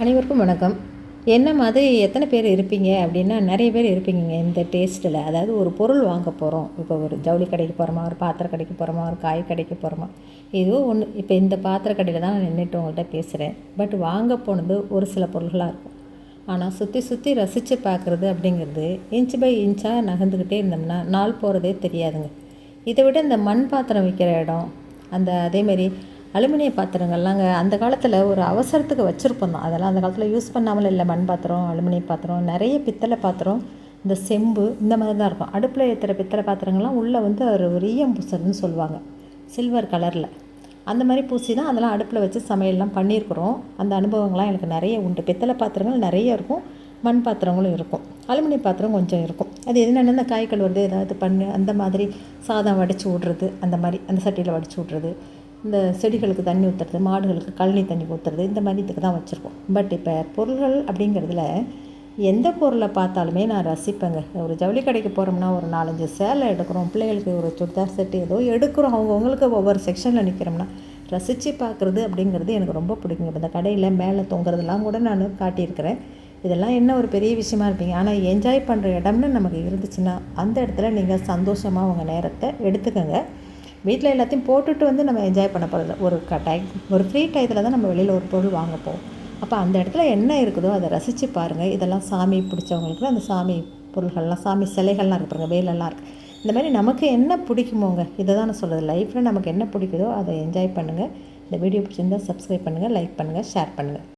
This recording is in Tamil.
அனைவருக்கும் வணக்கம். என்ன மாதிரி எத்தனை பேர் இருப்பீங்க அப்படின்னா, நிறைய பேர் இருப்பீங்க இந்த டேஸ்ட்டில். அதாவது ஒரு பொருள் வாங்க போகிறோம். இப்போ ஒரு ஜவுளி கடைக்கு போகிறோமா, ஒரு பாத்திர கடைக்கு போகிறோமா, ஒரு காய் கடைக்கு போகிறோமா, ஏதோ ஒன்று. இப்போ இந்த பாத்திர கடையில் தான் நான் நின்றுட்டு உங்கள்கிட்ட பேசுகிறேன். பட் வாங்க போனது ஒரு சில பொருள்களாக இருக்கும். ஆனால் சுற்றி சுற்றி ரசித்து பார்க்குறது அப்படிங்கிறது இன்ச் பை இன்ச்சாக நகர்ந்துக்கிட்டே இருந்தோம்னா நாள் போகிறதே தெரியாதுங்க. இதை விட இந்த மண் பாத்திரம் விற்கிற இடம், அதேமாரி அலுமினிய பாத்திரங்கள்லாங்க அந்த காலத்தில் ஒரு அவசரத்துக்கு வச்சுருப்போம் தான். அதெல்லாம் அந்த காலத்தில் யூஸ் பண்ணாமல் இல்லை. மண் பாத்திரம், அலுமினிய பாத்திரம், நிறைய பித்தளை பாத்திரம், இந்த செம்பு, இந்த மாதிரி தான் இருக்கும். அடுப்பில் ஏற்றுற பித்தளை பாத்திரங்கள்லாம் உள்ளே வந்து ஒரு ஈயம் பூசுறதுன்னு சொல்லுவாங்க, சில்வர் கலரில். அந்த மாதிரி பூசி தான் அதெல்லாம் அடுப்பில் வச்சு சமையல்லாம் பண்ணியிருக்கிறோம். அந்த அனுபவங்கள்லாம் எனக்கு நிறைய உண்டு. பித்தளை பாத்திரங்கள் நிறைய இருக்கும், மண் பாத்திரங்களும் இருக்கும், அலுமினிய பாத்திரம் கொஞ்சம் இருக்கும். அது என்னென்ன இந்த காய் கழுவுறது, ஏதாவது பண்ணு, அந்த மாதிரி சாதம் வடித்து விட்றது, அந்த மாதிரி அந்த சட்டியில் வடித்து விட்றது, இந்த செடிகளுக்கு தண்ணி ஊற்றுறது, மாடுகளுக்கு கழனி தண்ணி ஊற்றுறது, இந்த மாதிரி இதுக்கு தான் வச்சுருக்கோம். பட் இப்போ பொருள்கள் அப்படிங்கிறதுல எந்த பொருளை பார்த்தாலுமே நான் ரசிப்பேங்க. ஒரு ஜவுளி கடைக்கு போகிறோம்னா ஒரு 4-5 சேலை எடுக்கிறோம், பிள்ளைகளுக்கு ஒரு சுடிதார் செட்டு ஏதோ எடுக்கிறோம், அவங்கவுங்களுக்கு ஒவ்வொரு செக்ஷனில் நிற்கிறோம்னா ரசித்து பார்க்குறது அப்படிங்கிறது எனக்கு ரொம்ப பிடிக்குங்க. இப்போ இந்த கடையில் மேலே தொங்குறதெல்லாம் கூட நான் காட்டியிருக்கிறேன். இதெல்லாம் என்ன ஒரு பெரிய விஷயமா இருப்பீங்க. ஆனால் என்ஜாய் பண்ணுற இடம்னு நமக்கு இருந்துச்சுன்னா அந்த இடத்துல நீங்கள் சந்தோஷமாக உங்கள் நேரத்தை எடுத்துக்கோங்க. வீட்டில் எல்லாத்தையும் போட்டுட்டு வந்து நம்ம என்ஜாய் பண்ண போகிறது ஒரு ஃப்ரீ டயத்தில் தான் நம்ம வெளியில் ஒரு பொருள் வாங்க போவோம். அப்போ அந்த இடத்துல என்ன இருக்குதோ அதை ரசித்து பாருங்கள். இதெல்லாம் சாமி பிடிச்சவங்களுக்கு அந்த சாமி பொருள்கள்லாம், சாமி சிலைகள்லாம் இருக்கு பாருங்கள், வேலெல்லாம் இருக்குது. இந்த மாதிரி நமக்கு என்ன பிடிக்குமோங்க, இதை தான் நான் சொல்கிறது. லைஃப்பில் நமக்கு என்ன பிடிக்குதோ அதை என்ஜாய் பண்ணுங்கள். இந்த வீடியோ பிடிச்சிருந்தால் சப்ஸ்கிரைப் பண்ணுங்கள், லைக் பண்ணுங்கள், ஷேர் பண்ணுங்கள்.